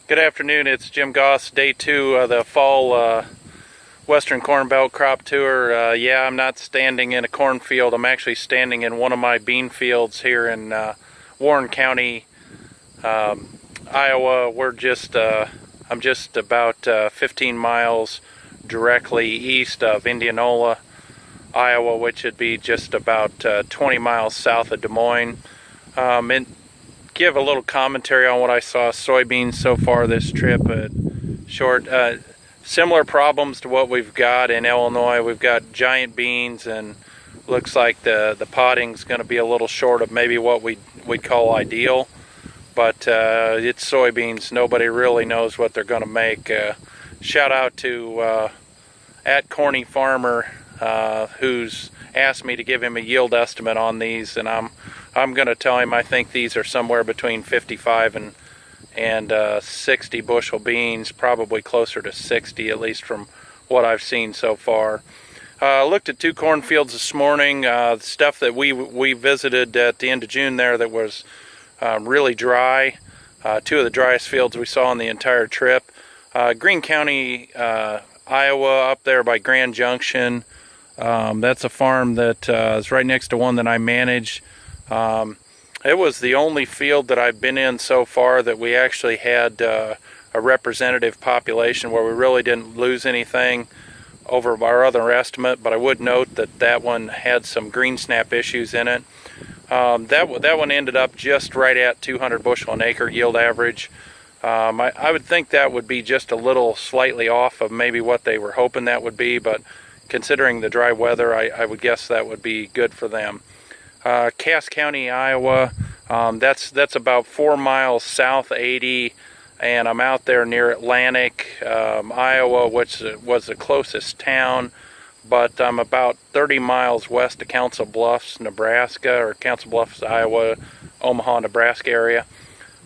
Good afternoon, it's Jim Goss, day 2 of the fall Western Corn Belt crop tour. Yeah, I'm not standing in a cornfield, I'm actually standing in one of my bean fields here in Warren County, Iowa. I'm just about 15 miles directly east of Indianola, Iowa, which would be just about 20 miles south of Des Moines. And give a little commentary on what I saw soybeans so far this trip. Similar problems to what we've got in Illinois. We've got giant beans, and looks like the potting's going to be a little short of maybe what we'd call ideal. But it's soybeans. Nobody really knows what they're going to make. Shout out to at Corny Farmer, who's asked me to give him a yield estimate on these, and I'm going to tell him I think these are somewhere between 55 and 60 bushel beans, probably closer to 60, at least from what I've seen so far. Looked at 2 cornfields this morning, stuff that we visited at the end of June there that was really dry. 2 of the driest fields we saw on the entire trip. Greene County, Iowa, up there by Grand Junction. That's a farm that is right next to one that I manage. It was the only field that I've been in so far that we actually had a representative population where we really didn't lose anything over our other estimate, but I would note that that one had some green snap issues in it. That one ended up just right at 200 bushel an acre yield average. I would think that would be just a little slightly off of maybe what they were hoping that would be, but considering the dry weather, I would guess that would be good for them. Cass County, Iowa, that's about 4 miles south 80, and I'm out there near Atlantic, Iowa, which was the closest town, but I'm about 30 miles west of Council Bluffs, Nebraska, or Council Bluffs, Iowa, Omaha, Nebraska area.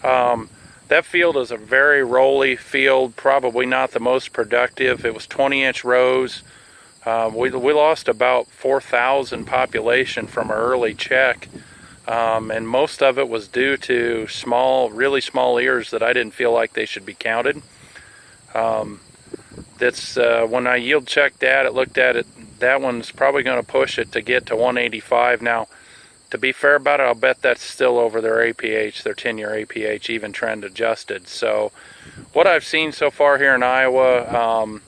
That field is a very rolly field, probably not the most productive. It was 20-inch rows. We lost about 4,000 population from our early check, and most of it was due to really small ears that I didn't feel like they should be counted. When I yield checked that, it looked at it, that one's probably going to push it to get to 185. Now, to be fair about it, I'll bet that's still over their APH, their 10-year APH, even trend adjusted. So what I've seen so far here in Iowa,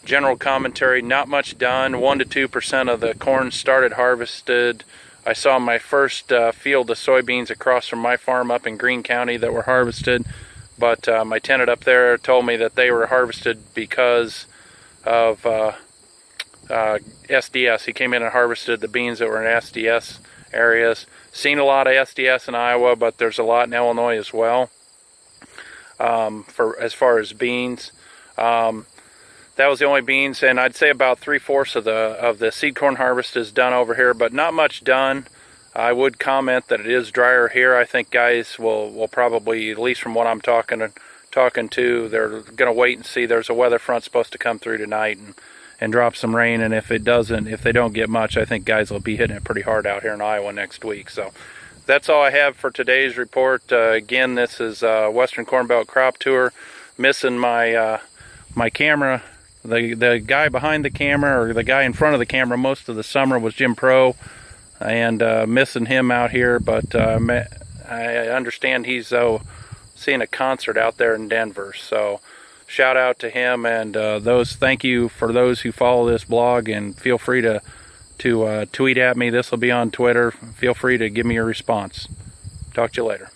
general commentary, not much done. 1% to 2% of the corn started harvested. I saw my first field of soybeans across from my farm up in Greene County that were harvested, but my tenant up there told me that they were harvested because of SDS. He came in and harvested the beans that were in SDS areas. Seen a lot of SDS in Iowa, but there's a lot in Illinois as well, as far as beans. That was the only beans, and I'd say about 3/4 of the seed corn harvest is done over here, but not much done. I would comment that it is drier here. I think guys will probably, at least from what I'm talking to, they're going to wait and see. There's a weather front supposed to come through tonight and drop some rain, and if they don't get much, I think guys will be hitting it pretty hard out here in Iowa next week. So that's all I have for today's report. Again, this is Western Corn Belt crop tour. Missing my camera. The guy behind the camera, or the guy in front of the camera most of the summer, was Jim Pro, and missing him out here, but I understand he's seeing a concert out there in Denver. So shout out to him, and thank you for those who follow this blog, and feel free to tweet at me. This will be on Twitter. Feel free to give me your response. Talk to you later.